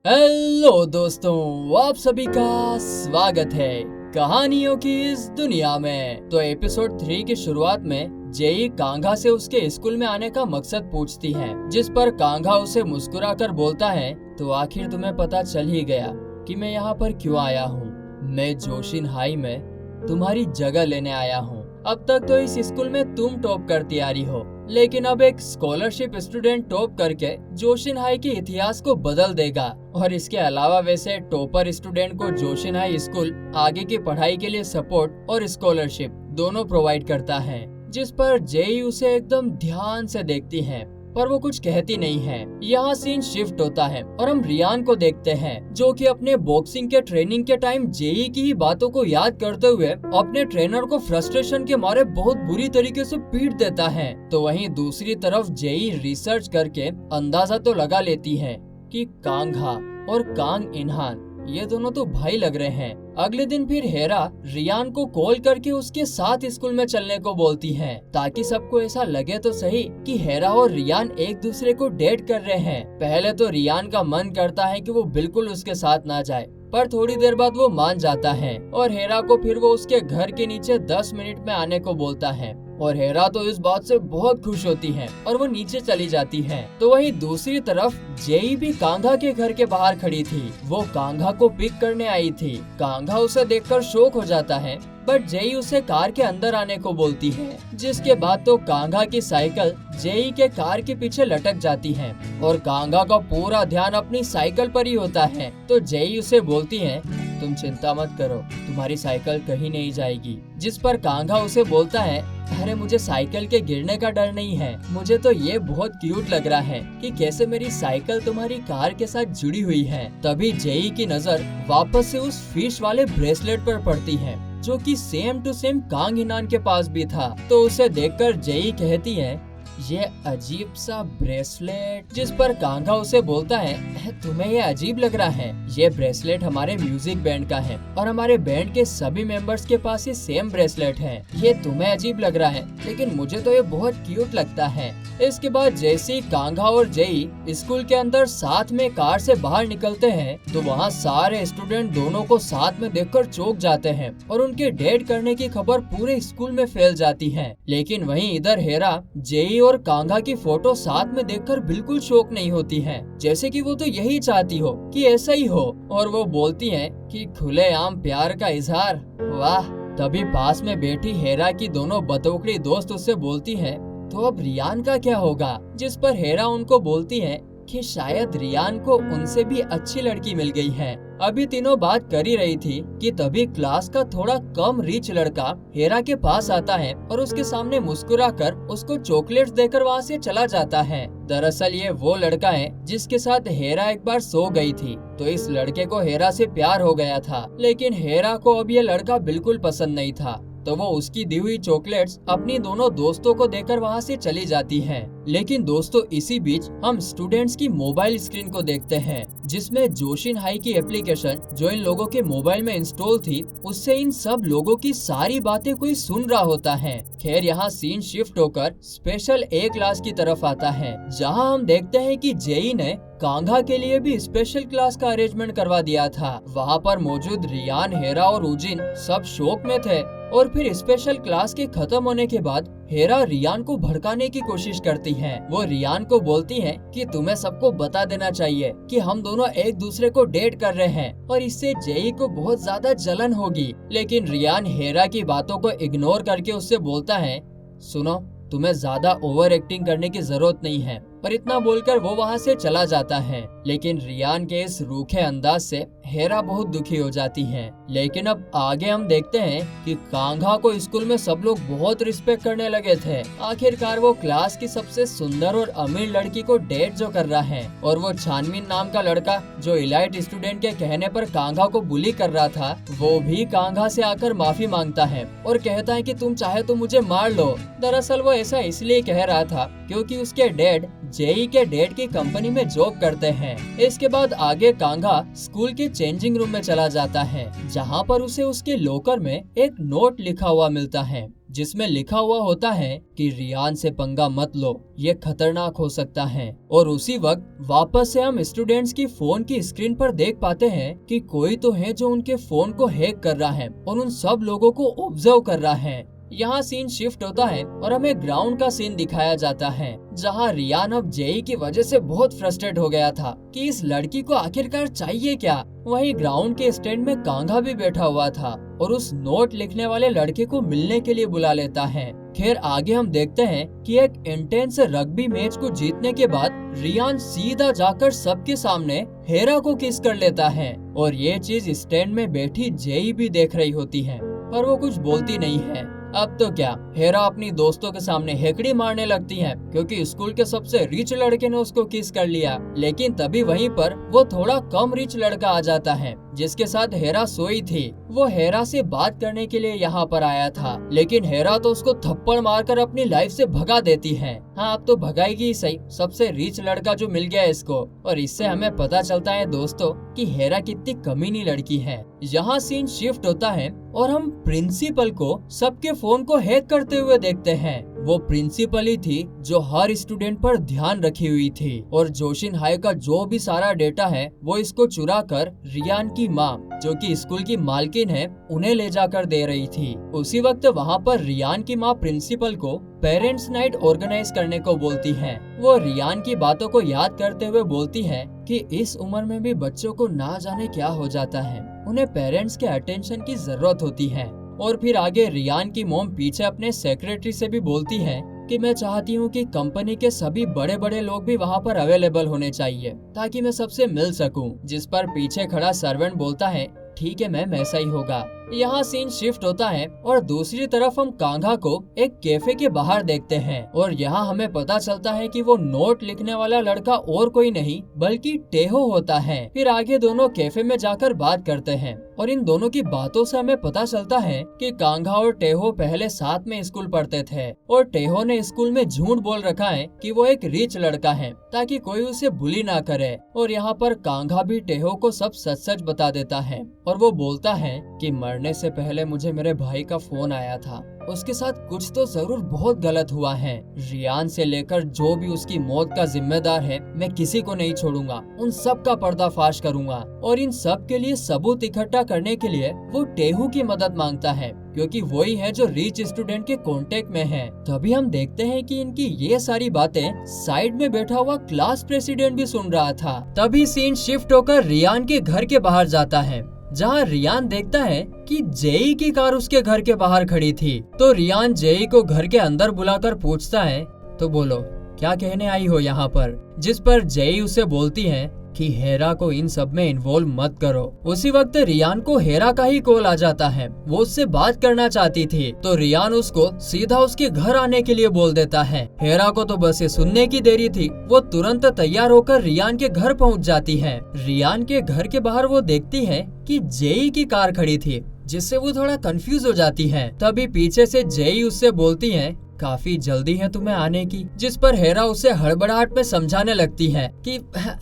Hello दोस्तों, आप सभी का स्वागत है कहानियों की इस दुनिया में। तो एपिसोड 3 की शुरुआत में जेई कांघा से उसके स्कूल में आने का मकसद पूछती है, जिस पर कांघा उसे मुस्कुराकर बोलता है, तो आखिर तुम्हें पता चल ही गया कि मैं यहाँ पर क्यों आया हूँ। मैं जोशिन हाई में तुम्हारी जगह लेने आया हूँ। अब तक तो इस स्कूल में तुम टॉप करती आ रही हो, लेकिन अब एक स्कॉलरशिप स्टूडेंट टॉप करके जोशिन हाई के इतिहास को बदल देगा। और इसके अलावा वैसे टॉपर स्टूडेंट को जोशिन हाई स्कूल आगे की पढ़ाई के लिए सपोर्ट और स्कॉलरशिप दोनों प्रोवाइड करता है, जिस पर जेई उसे एकदम ध्यान से देखती है, पर वो कुछ कहती नहीं है। यहाँ सीन शिफ्ट होता है और हम रियान को देखते हैं, जो कि अपने बॉक्सिंग के ट्रेनिंग के टाइम जेई की ही बातों को याद करते हुए अपने ट्रेनर को फ्रस्ट्रेशन के मारे बहुत बुरी तरीके से पीट देता है। तो वहीं दूसरी तरफ जेई रिसर्च करके अंदाजा तो लगा लेती है कि कांघा और कांग इन्हान ये दोनों तो भाई लग रहे हैं। अगले दिन फिर हेरा रियान को कॉल करके उसके साथ स्कूल में चलने को बोलती है, ताकि सबको ऐसा लगे तो सही कि हेरा और रियान एक दूसरे को डेट कर रहे हैं। पहले तो रियान का मन करता है कि वो बिल्कुल उसके साथ ना जाए, पर थोड़ी देर बाद वो मान जाता है और हेरा को फिर वो उसके घर के नीचे 10 मिनट में आने को बोलता है। और हेरा तो इस बात से बहुत खुश होती है और वो नीचे चली जाती है। तो वहीं दूसरी तरफ जेई भी कांघा के घर के बाहर खड़ी थी। वो कांघा को पिक करने आई थी। कांघा उसे देखकर शॉक हो जाता है, बट जेई उसे कार के अंदर आने को बोलती है, जिसके बाद तो कांघा की साइकिल जेई के कार के पीछे लटक जाती है और कांघा का पूरा ध्यान अपनी साइकिल पर ही होता है। तो जेई उसे बोलती है, तुम चिंता मत करो, तुम्हारी साइकिल कहीं नहीं जाएगी। जिस पर कांघा उसे बोलता है, अरे मुझे साइकिल के गिरने का डर नहीं है, मुझे तो ये बहुत क्यूट लग रहा है कि कैसे मेरी साइकिल तुम्हारी कार के साथ जुड़ी हुई है। तभी जेई की नजर वापस से उस फिश वाले ब्रेसलेट पर पड़ती है, जो कि सेम टू सेम कांग इनान के पास भी था। तो उसे देखकर जेई कहती है, ये अजीब सा ब्रेसलेट। जिस पर कांघा उसे बोलता है, तुम्हें ये अजीब लग रहा है? ये ब्रेसलेट हमारे म्यूजिक बैंड का है और हमारे बैंड के सभी मेंबर्स के पास ये सेम ब्रेसलेट है। ये तुम्हें अजीब लग रहा है, लेकिन मुझे तो ये बहुत क्यूट लगता है। इसके बाद जैसे ही कांघा और जेई स्कूल के अंदर साथ में कार से बाहर निकलते हैं, तो वहाँ सारे स्टूडेंट दोनों को साथ में देखकर चौंक जाते हैं और उनके डेट करने की खबर पूरे स्कूल में फैल जाती है। लेकिन वहीं इधर हेरा जेई और कांघा की फोटो साथ में देखकर बिल्कुल शौक नहीं होती है, जैसे कि वो तो यही चाहती हो कि ऐसा ही हो। और वो बोलती है कि खुलेआम प्यार का इजहार, वाह। तभी पास में बैठी हेरा की दोनों बतौकड़ी दोस्त उससे बोलती है, तो अब रियान का क्या होगा? जिस पर हेरा उनको बोलती है कि शायद रियान को उनसे भी अच्छी लड़की मिल गई है। अभी तीनों बात कर ही रही थी कि तभी क्लास का थोड़ा कम रिच लड़का हेरा के पास आता है और उसके सामने मुस्कुराकर उसको चॉकलेट्स देकर वहाँ से चला जाता है। दरअसल ये वो लड़का है जिसके साथ हेरा एक बार सो गई थी। तो इस लड़के को हेरा से प्यार हो गया था, लेकिन हेरा को अब ये लड़का बिल्कुल पसंद नहीं था। तो वो उसकी दी हुई चॉकलेट्स अपनी दोनों दोस्तों को देकर वहाँ से चली जाती है। लेकिन दोस्तों, इसी बीच हम स्टूडेंट्स की मोबाइल स्क्रीन को देखते हैं, जिसमें जोशिन हाई की एप्लीकेशन जो इन लोगों के मोबाइल में इंस्टॉल थी, उससे इन सब लोगों की सारी बातें कोई सुन रहा होता है। खैर, यहाँ सीन शिफ्ट होकर स्पेशल ए क्लास की तरफ आता है, जहाँ हम देखते हैं कि जेई ने कांघा के लिए भी स्पेशल क्लास का अरेंजमेंट करवा दिया था। वहाँ पर मौजूद रियान, हेरा और उजिन सब शौक में थे। और फिर स्पेशल क्लास के खत्म होने के बाद हेरा रियान को भड़काने की कोशिश करती है। वो रियान को बोलती है कि तुम्हें सबको बता देना चाहिए कि हम दोनों एक दूसरे को डेट कर रहे हैं और इससे जेई को बहुत ज्यादा जलन होगी। लेकिन रियान हेरा की बातों को इग्नोर करके उससे बोलता है, सुनो, तुम्हें ज्यादा ओवर एक्टिंग करने की जरूरत नहीं है। और इतना बोलकर वो वहाँ से चला जाता है। लेकिन रियान के इस रूखे अंदाज से हेरा बहुत दुखी हो जाती है। लेकिन अब आगे हम देखते हैं कि कांघा को स्कूल में सब लोग बहुत रिस्पेक्ट करने लगे थे। आखिरकार वो क्लास की सबसे सुंदर और अमीर लड़की को डेट जो कर रहा है, और वो छानवीन नाम का लड़का जो इलाइट स्टूडेंट के कहने पर कांघा को बुली कर रहा था, वो भी कांघा से आकर माफी मांगता है और कहता है कि तुम चाहे तो मुझे मार लो। दरअसल वो ऐसा इसलिए कह रहा था क्योंकि उसके डैड जेई के डैड की कंपनी में जॉब करते हैं। इसके बाद आगे कांघा स्कूल की चेंजिंग रूम में चला जाता है, जहाँ पर उसे उसके लॉकर में एक नोट लिखा हुआ मिलता है, जिसमें लिखा हुआ होता है कि रियान से पंगा मत लो, ये खतरनाक हो सकता है। और उसी वक्त वापस से हम स्टूडेंट्स की फोन की स्क्रीन पर देख पाते हैं कि कोई तो है जो उनके फोन को हैक कर रहा है और उन सब लोगों को ऑब्जर्व कर रहा है। यहाँ सीन शिफ्ट होता है और हमें ग्राउंड का सीन दिखाया जाता है, जहाँ रियान अब जेई की वजह से बहुत फ्रस्ट्रेट हो गया था कि इस लड़की को आखिरकार चाहिए क्या। वहीं ग्राउंड के स्टैंड में कांघा भी बैठा हुआ था और उस नोट लिखने वाले लड़के को मिलने के लिए बुला लेता है। खैर आगे हम देखते हैं कि एक इंटेंस रग्बी मैच को जीतने के बाद रियान सीधा जाकर सबके सामने हेरा को किस कर लेता है और ये चीज स्टैंड में बैठी जेई भी देख रही होती है, पर वो कुछ बोलती नहीं है। अब तो क्या, हेरा अपनी दोस्तों के सामने हेकड़ी मारने लगती है क्योंकि स्कूल के सबसे रिच लड़के ने उसको किस कर लिया। लेकिन तभी वहीं पर वो थोड़ा कम रिच लड़का आ जाता है जिसके साथ हेरा सोई थी। वो हेरा से बात करने के लिए यहाँ पर आया था, लेकिन हेरा तो उसको थप्पड़ मारकर अपनी लाइफ से भगा देती है। हाँ, अब तो भगाएगी ही सही, सबसे रिच लड़का जो मिल गया इसको। और इससे हमें पता चलता है दोस्तों कि हेरा कितनी कमीनी लड़की है। यहाँ सीन शिफ्ट होता है और हम प्रिंसिपल को सबके फोन को हैक करते हुए देखते हैं। वो प्रिंसिपल ही थी जो हर स्टूडेंट पर ध्यान रखी हुई थी और जोशिन हाई का जो भी सारा डेटा है वो इसको चुरा कर रियान की माँ, जो कि स्कूल की मालकिन है, उन्हें ले जाकर दे रही थी। उसी वक्त वहाँ पर रियान की माँ प्रिंसिपल को पेरेंट्स नाइट ऑर्गेनाइज करने को बोलती है। वो रियान की बातों को याद करते हुए बोलती है कि इस उम्र में भी बच्चों को ना जाने क्या हो जाता है, उन्हें पेरेंट्स के अटेंशन की जरूरत होती है। और फिर आगे रियान की मॉम पीछे अपने सेक्रेटरी से भी बोलती है कि मैं चाहती हूँ कि कंपनी के सभी बड़े बड़े लोग भी वहाँ पर अवेलेबल होने चाहिए ताकि मैं सबसे मिल सकूं। जिस पर पीछे खड़ा सर्वेंट बोलता है ठीक है मैम, ऐसा ही होगा। यहाँ सीन शिफ्ट होता है और दूसरी तरफ हम कांघा को एक कैफे के बाहर देखते हैं और यहाँ हमें पता चलता है कि वो नोट लिखने वाला लड़का और कोई नहीं बल्कि टेहो होता है। फिर आगे दोनों कैफे में जाकर बात करते हैं और इन दोनों की बातों से हमें पता चलता है कि कांघा और टेहो पहले साथ में स्कूल पढ़ते थे और टेहो ने स्कूल में झूठ बोल रखा है कि वो एक रिच लड़का है ताकि कोई उसे बुली ना करे। और यहाँ पर कांघा भी टेहो को सब सच सच बता देता है और वो बोलता है कि मरने से पहले मुझे मेरे भाई का फोन आया था, उसके साथ कुछ तो जरूर बहुत गलत हुआ है। रियान से लेकर जो भी उसकी मौत का जिम्मेदार है मैं किसी को नहीं छोड़ूंगा, उन सब का पर्दाफाश करूंगा। और इन सब के लिए सबूत इकट्ठा करने के लिए वो टेहू की मदद मांगता है क्योंकि वही है जो रिच स्टूडेंट के कांटेक्ट में है। तभी हम देखते हैं कि इनकी ये सारी बातें साइड में बैठा हुआ क्लास प्रेसिडेंट भी सुन रहा था। तभी सीन शिफ्ट होकर रियान के घर के बाहर जाता है, जहाँ रियान देखता है कि जेई की कार उसके घर के बाहर खड़ी थी। तो रियान जेई को घर के अंदर बुलाकर पूछता है तो बोलो क्या कहने आई हो यहाँ पर। जिस पर जेई उसे बोलती है कि हेरा को इन सब में इन्वॉल्व मत करो। उसी वक्त रियान को हेरा का ही कॉल आ जाता है, वो उससे बात करना चाहती थी। तो रियान उसको सीधा उसके घर आने के लिए बोल देता है। हेरा को तो बस ये सुनने की देरी थी, वो तुरंत तैयार होकर रियान के घर पहुंच जाती है। रियान के घर के बाहर वो देखती है कि जेई की कार खड़ी थी, जिससे वो थोड़ा कंफ्यूज हो जाती है। तभी पीछे से जेई उससे बोलती है काफी जल्दी है तुम्हें आने की। जिस पर हेरा उसे हड़बड़ाहट में समझाने लगती है कि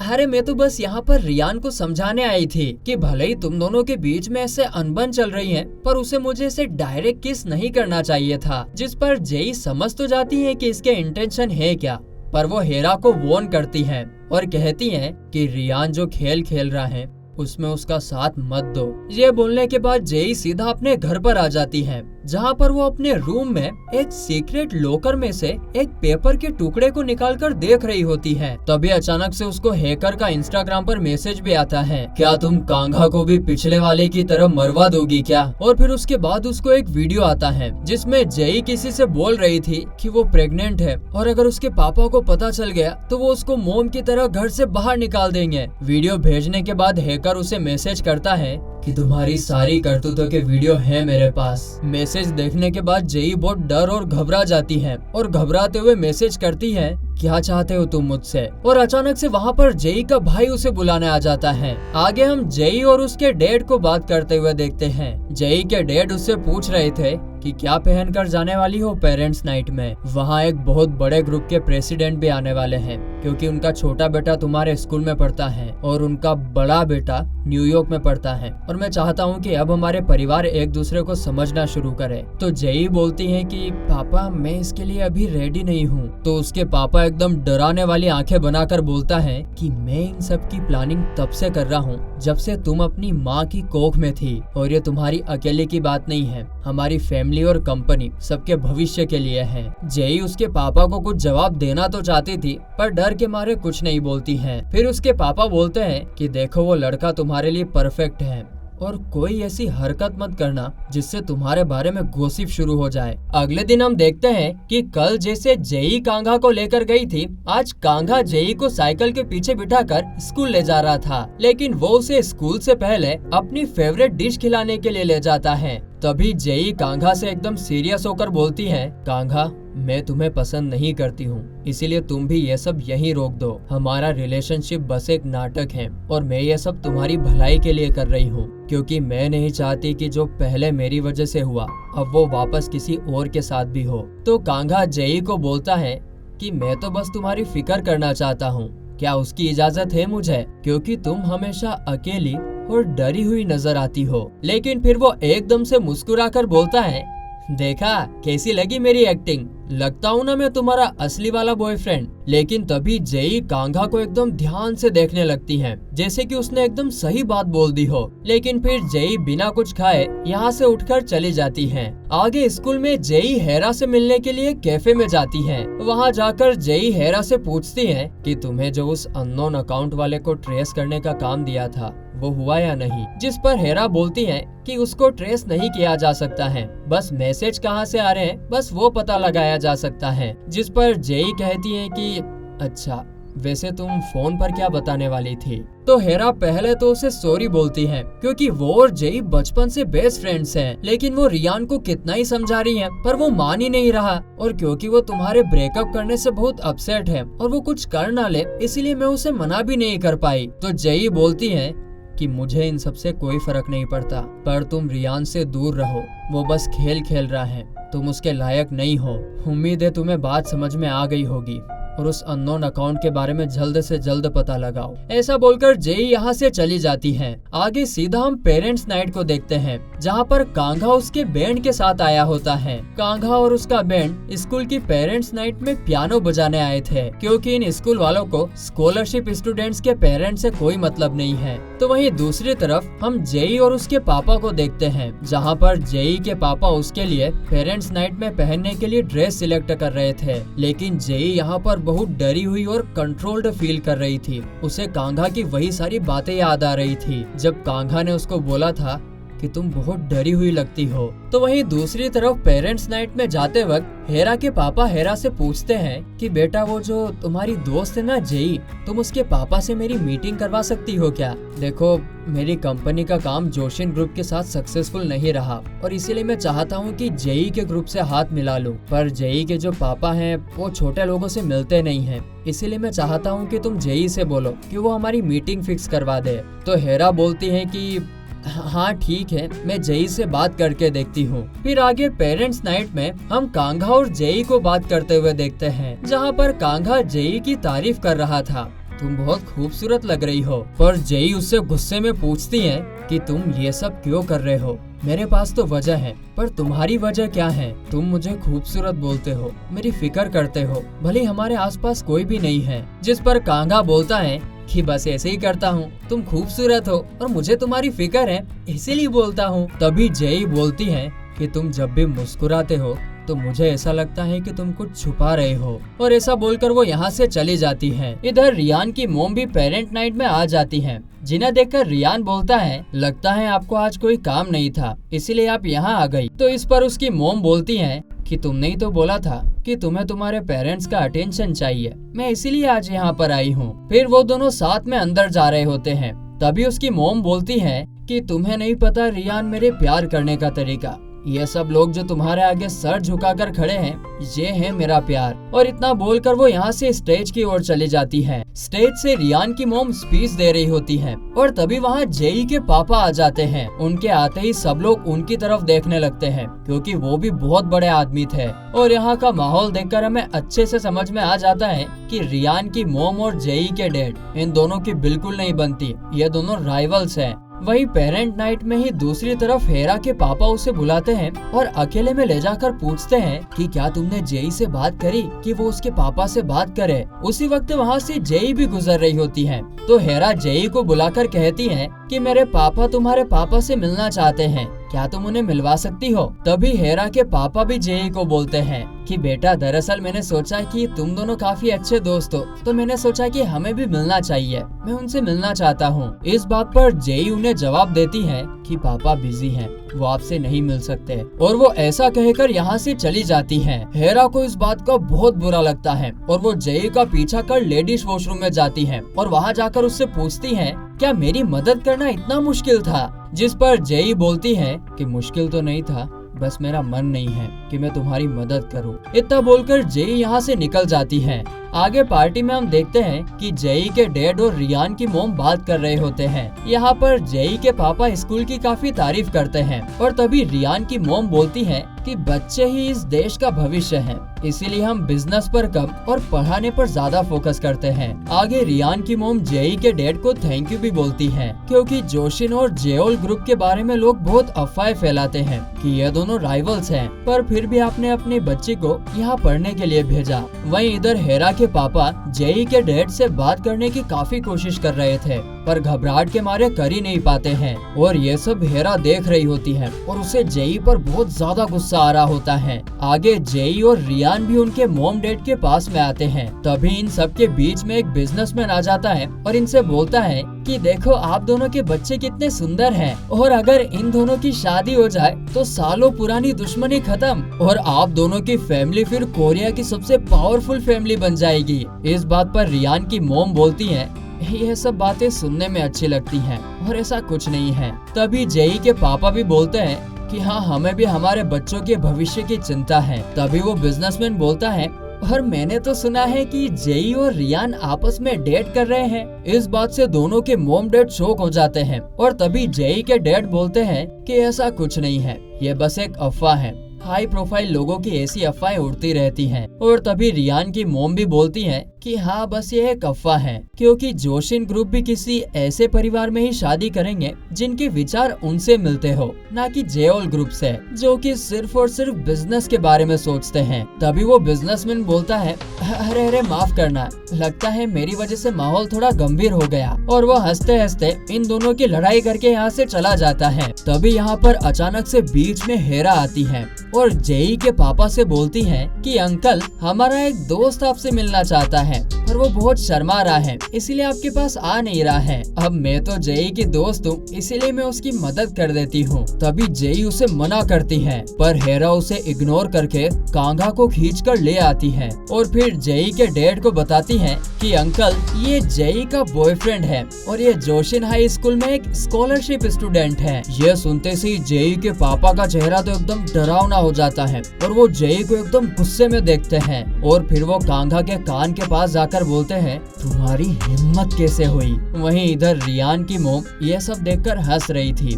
अरे मैं तो बस यहाँ पर रियान को समझाने आई थी कि भले ही तुम दोनों के बीच में ऐसे अनबन चल रही है, पर उसे मुझे इसे डायरेक्ट किस नहीं करना चाहिए था। जिस पर जेई समझ तो जाती है कि इसके इंटेंशन है क्या, पर वो हेरा को वार्न करती है और कहती है कि रियान जो खेल खेल रहा है उसमें उसका साथ मत दो। ये बोलने के बाद जेई सीधा अपने घर पर आ जाती है, जहाँ पर वो अपने रूम में एक सीक्रेट लॉकर में से एक पेपर के टुकड़े को निकालकर देख रही होती है। तभी अचानक से उसको हैकर का इंस्टाग्राम पर मैसेज भी आता है, क्या तुम कांघा को भी पिछले वाले की तरह मरवा दोगी क्या। और फिर उसके बाद उसको एक वीडियो आता है जिसमें जेई किसी से बोल रही थी कि वो प्रेग्नेंट है और अगर उसके पापा को पता चल गया तो वो उसको मोम की तरह घर से बाहर निकाल देंगे। वीडियो भेजने के बाद हैकर उसे मैसेज करता है कि तुम्हारी सारी करतूतों के वीडियो है मेरे पास। मैसेज देखने के बाद जेई बहुत डर और घबरा जाती है और घबराते हुए मैसेज करती है क्या चाहते हो तुम मुझसे? और अचानक से वहाँ पर जेई का भाई उसे बुलाने आ जाता है। आगे हम जेई और उसके डैड को बात करते हुए देखते हैं। जेई के डैड उससे पूछ रहे थे कि क्या पहन कर जाने वाली हो पेरेंट्स नाइट में। वहाँ एक बहुत बड़े ग्रुप के प्रेसिडेंट भी आने वाले हैं, क्योंकि उनका छोटा बेटा तुम्हारे स्कूल में पढ़ता है और उनका बड़ा बेटा न्यूयॉर्क में पढ़ता है, और मैं चाहता हूँ कि अब हमारे परिवार एक दूसरे को समझना शुरू करे। तो जेई बोलती है कि पापा मैं इसके लिए अभी रेडी नहीं हूँ। तो उसके पापा एकदम डराने वाली आंखें बनाकर बोलता है कि मैं इन सब की प्लानिंग तब से कर रहा हूँ जब से तुम अपनी माँ की कोख में थी, और ये तुम्हारी अकेले की बात नहीं है, हमारी फैमिली और कंपनी सबके भविष्य के लिए है। जेई उसके पापा को कुछ जवाब देना तो चाहती थी, पर डर के मारे कुछ नहीं बोलती है। फिर उसके पापा बोलते हैं कि देखो वो लड़का तुम्हारे लिए परफेक्ट है, और कोई ऐसी हरकत मत करना जिससे तुम्हारे बारे में गॉसिप शुरू हो जाए। अगले दिन हम देखते हैं कि कल जैसे जेई कांघा को लेकर गई थी, आज कांघा जेई को साइकिल के पीछे बिठाकर स्कूल ले जा रहा था, लेकिन वो उसे स्कूल से पहले अपनी फेवरेट डिश खिलाने के लिए ले जाता है। तभी जेई कांघा से एकदम सीरियस होकर बोलती है, कांघा मैं तुम्हें पसंद नहीं करती हूँ, इसीलिए तुम भी ये सब यहीं रोक दो। हमारा रिलेशनशिप बस एक नाटक है, और मैं ये सब तुम्हारी भलाई के लिए कर रही हूँ, क्योंकि मैं नहीं चाहती कि जो पहले मेरी वजह से हुआ अब वो वापस किसी और के साथ भी हो। तो कांघा जेई को बोलता है कि मैं तो बस तुम्हारी फिक्र करना चाहता हूँ, क्या उसकी इजाजत है मुझे, क्योंकि तुम हमेशा अकेली और डरी हुई नजर आती हो। लेकिन फिर वो एकदम से मुस्कुराकर बोलता है, देखा कैसी लगी मेरी एक्टिंग, लगता हूँ ना मैं तुम्हारा असली वाला बॉयफ्रेंड। लेकिन तभी जेई कांघा को एकदम ध्यान से देखने लगती है, जैसे कि उसने एकदम सही बात बोल दी हो। लेकिन फिर जेई बिना कुछ खाए यहाँ से उठकर चली जाती है। आगे स्कूल में जेई हेरा से मिलने के लिए कैफे में जाती है। वहाँ जाकर जेई हेरा से पूछती है कि तुम्हें जो उस अननोन अकाउंट वाले को ट्रेस करने का काम दिया था वो हुआ या नहीं, जिस पर हेरा बोलती है कि उसको ट्रेस नहीं किया जा सकता है, बस मैसेज कहाँ से आ रहे हैं बस वो पता लगाया जा सकता है। जिस पर जेई कहती है कि अच्छा वैसे तुम फोन पर क्या बताने वाली थी। तो हेरा पहले तो उसे सॉरी बोलती है, क्योंकि वो और जेई बचपन से बेस्ट फ्रेंड्स हैं। लेकिन वो रियान को कितना ही समझा रही है पर वो मान ही नहीं रहा, और क्योंकि वो तुम्हारे ब्रेकअप करने से बहुत अपसेट है और वो कुछ कर ना ले, इसलिए मैं उसे मना भी नहीं कर पाई। तो जेई बोलती है कि मुझे इन सब से कोई फर्क नहीं पड़ता, पर तुम रियान से दूर रहो, वो बस खेल खेल रहा है, तुम उसके लायक नहीं हो। उम्मीद है तुम्हें बात समझ में आ गई होगी, और उस अननोन अकाउंट के बारे में जल्द से जल्द पता लगाओ। ऐसा बोलकर जेई यहाँ से चली जाती है। आगे सीधा हम पेरेंट्स नाइट को देखते हैं, जहाँ पर कांघा उसके बैंड के साथ आया होता है। कांघा और उसका बैंड स्कूल की पेरेंट्स नाइट में पियानो बजाने आए थे, क्योंकि इन स्कूल वालों को स्कॉलरशिप स्टूडेंट्स के पेरेंट्स से कोई मतलब नहीं है। तो वहीं दूसरी तरफ हम जेई और उसके पापा को देखते हैं, जहाँ पर जेई के पापा उसके लिए पेरेंट्स नाइट में पहनने के लिए ड्रेस सिलेक्ट कर रहे थे। लेकिन जेई यहाँ पर बहुत डरी हुई और कंट्रोल्ड फील कर रही थी। उसे कांघा की वही सारी बातें याद आ रही थी जब कांघा ने उसको बोला था कि तुम बहुत डरी हुई लगती हो। तो वहीं दूसरी तरफ पेरेंट्स नाइट में जाते वक्त हेरा के पापा हेरा से पूछते हैं कि बेटा वो जो तुम्हारी दोस्त है ना जेई, तुम उसके पापा से मेरी मीटिंग करवा सकती हो क्या। देखो मेरी कंपनी का काम जोशिन ग्रुप के साथ सक्सेसफुल नहीं रहा, और इसीलिए मैं चाहता हूँ कि जेई के ग्रुप से हाथ मिला लूं, पर जेई के जो पापा हैं वो छोटे लोगों से मिलते नहीं हैं, इसीलिए मैं चाहता हूँ कि तुम जेई से बोलो कि वो हमारी मीटिंग फिक्स करवा दे। तो हेरा बोलती है कि हाँ ठीक है, मैं जेई से बात करके देखती हूँ। फिर आगे पेरेंट्स नाइट में हम कांघा और जेई को बात करते हुए देखते हैं, जहाँ पर कांघा जेई की तारीफ कर रहा था, तुम बहुत खूबसूरत लग रही हो। पर जेई उससे गुस्से में पूछती है कि तुम ये सब क्यों कर रहे हो, मेरे पास तो वजह है, पर तुम्हारी वजह क्या है। तुम मुझे खूबसूरत बोलते हो, मेरी फिक्र करते हो, भले हमारे आसपास कोई भी नहीं है। जिस पर कांघा बोलता है कि बस ऐसे ही करता हूँ, तुम खूबसूरत हो और मुझे तुम्हारी फिक्र है इसीलिए बोलता हूँ। तभी जेई बोलती है कि तुम जब भी मुस्कुराते हो तो मुझे ऐसा लगता है कि तुम कुछ छुपा रहे हो, और ऐसा बोलकर वो यहाँ से चली जाती है। इधर रियान की मोम भी पेरेंट नाइट में आ जाती है, जिन्हें देखकर रियान बोलता है लगता है आपको आज कोई काम नहीं था इसीलिए आप यहाँ आ गई। तो इस पर उसकी मोम बोलती है कि तुमने ही तो बोला था कि तुम्हें तुम्हारे पेरेंट्स का अटेंशन चाहिए, मैं इसीलिए आज यहाँ पर आई हूँ। फिर वो दोनों साथ में अंदर जा रहे होते हैं, तभी उसकी मोम बोलती है कि तुम्हें नहीं पता रियान मेरे प्यार करने का तरीका, ये सब लोग जो तुम्हारे आगे सर झुकाकर खड़े हैं, ये है मेरा प्यार। और इतना बोलकर वो यहाँ से स्टेज की ओर चली जाती है। स्टेज से रियान की मॉम स्पीच दे रही होती है और तभी वहाँ जेई के पापा आ जाते हैं। उनके आते ही सब लोग उनकी तरफ देखने लगते हैं क्योंकि वो भी बहुत बड़े आदमी थे। और यहाँ का माहौल देखकर हमें अच्छे से समझ में आ जाता है कि रियान की मॉम और जेई के डैड इन दोनों की बिल्कुल नहीं बनती। ये दोनों राइवल्स हैं। वही पेरेंट नाइट में ही दूसरी तरफ हेरा के पापा उसे बुलाते हैं और अकेले में ले जाकर पूछते हैं कि क्या तुमने जेई से बात करी कि वो उसके पापा से बात करे। उसी वक्त वहाँ से जेई भी गुजर रही होती है तो हेरा जेई को बुलाकर कहती है कि मेरे पापा तुम्हारे पापा से मिलना चाहते हैं, क्या तुम उन्हें मिलवा सकती हो। तभी हेरा के पापा भी जेई को बोलते हैं कि बेटा दरअसल मैंने सोचा कि तुम दोनों काफी अच्छे दोस्त हो तो मैंने सोचा कि हमें भी मिलना चाहिए, मैं उनसे मिलना चाहता हूँ। इस बात पर जेई उन्हें जवाब देती है कि पापा बिजी हैं, वो आपसे नहीं मिल सकते और वो ऐसा कहकर यहाँ से चली जाती है। हेरा को इस बात का बहुत बुरा लगता है और वो जेई का पीछा कर लेडीज वॉशरूम में जाती है और वहाँ जाकर उससे पूछती है क्या मेरी मदद करना इतना मुश्किल था। जिस पर जेई बोलती है कि मुश्किल तो नहीं था, बस मेरा मन नहीं है कि मैं तुम्हारी मदद करूं। इतना बोलकर जेई यहाँ से निकल जाती है। आगे पार्टी में हम देखते हैं कि जेई के डैड और रियान की मॉम बात कर रहे होते हैं। यहाँ पर जेई के पापा स्कूल की काफी तारीफ करते हैं और तभी रियान की मॉम बोलती है कि बच्चे ही इस देश का भविष्य हैं, इसीलिए हम बिजनेस पर कम और पढ़ाने पर ज्यादा फोकस करते हैं। आगे रियान की मॉम जेई के डैड को थैंक यू भी बोलती है क्योंकि जोशिन और जेओल ग्रुप के बारे में लोग बहुत अफवाहें फैलाते हैं कि ये दोनों राइवल्स हैं, पर फिर भी आपने अपनी बच्ची को यहाँ पढ़ने के लिए भेजा। वहीं इधर हेरा के पापा जेई के डैड से बात करने की काफी कोशिश कर रहे थे पर घबराहट के मारे कर ही नहीं पाते हैं और ये सब हेरा देख रही होती है और उसे जेई पर बहुत ज्यादा गुस्सा आ रहा होता है। आगे जेई और रियान भी उनके मॉम डैड के पास में आते हैं। तभी इन सब के बीच में एक बिजनेसमैन आ जाता है और इनसे बोलता है कि देखो आप दोनों के बच्चे कितने सुंदर हैं और अगर इन दोनों की शादी हो जाए तो सालों पुरानी दुश्मनी खत्म और आप दोनों की फैमिली फिर कोरिया की सबसे पावरफुल फैमिली बन जाएगी। इस बात पर रियान की मॉम बोलती है यह सब बातें सुनने में अच्छी लगती हैं और ऐसा कुछ नहीं है। तभी जेई के पापा भी बोलते हैं कि हाँ हमें भी हमारे बच्चों के भविष्य की चिंता है। तभी वो बिजनेसमैन बोलता है और मैंने तो सुना है कि जेई और रियान आपस में डेट कर रहे हैं। इस बात से दोनों के मॉम डैड शॉक हो जाते हैं और तभी जेई के डैड बोलते हैं कि ऐसा कुछ नहीं है, ये बस एक अफवाह है। हाई प्रोफाइल लोगों की ऐसी अफवाहें उड़ती रहती हैं। और तभी रियान की मॉम भी बोलती है कि हाँ बस ये एक अफवाह है क्योंकि जोशिन ग्रुप भी किसी ऐसे परिवार में ही शादी करेंगे जिनके विचार उनसे मिलते हो, ना कि जेओल ग्रुप से जो कि सिर्फ और सिर्फ बिजनेस के बारे में सोचते हैं। तभी वो बिजनेसमैन बोलता है अरे अरे माफ करना, लगता है मेरी वजह से माहौल थोड़ा गंभीर हो गया और वो हंसते हंसते इन दोनों की लड़ाई करके यहाँ से चला जाता है। तभी यहाँ पर अचानक से बीच में हेरा आती है और जेई के पापा से बोलती है कि अंकल हमारा एक दोस्त आपसे मिलना चाहता है पर वो बहुत शर्मा रहा है इसीलिए आपके पास आ नहीं रहा है। अब मैं तो जेई की दोस्त हूँ इसीलिए मैं उसकी मदद कर देती हूँ। तभी जेई उसे मना करती है पर हेरा उसे इग्नोर करके कांगा को खींचकर ले आती है और फिर जेई के डैड को बताती है कि अंकल ये जेई का बॉयफ्रेंड है और ये जोशिन हाई स्कूल में एक स्कॉलरशिप स्टूडेंट है। ये सुनते से जेई के पापा का चेहरा तो एकदम डरावना हो जाता है और वो जेई को एकदम गुस्से में देखते हैं और फिर वो कांगा के कान के पास जाकर बोलते हैं तुम्हारी हिम्मत कैसे हुई। वहीं इधर रियान की मॉम ये सब देखकर हंस रही थी।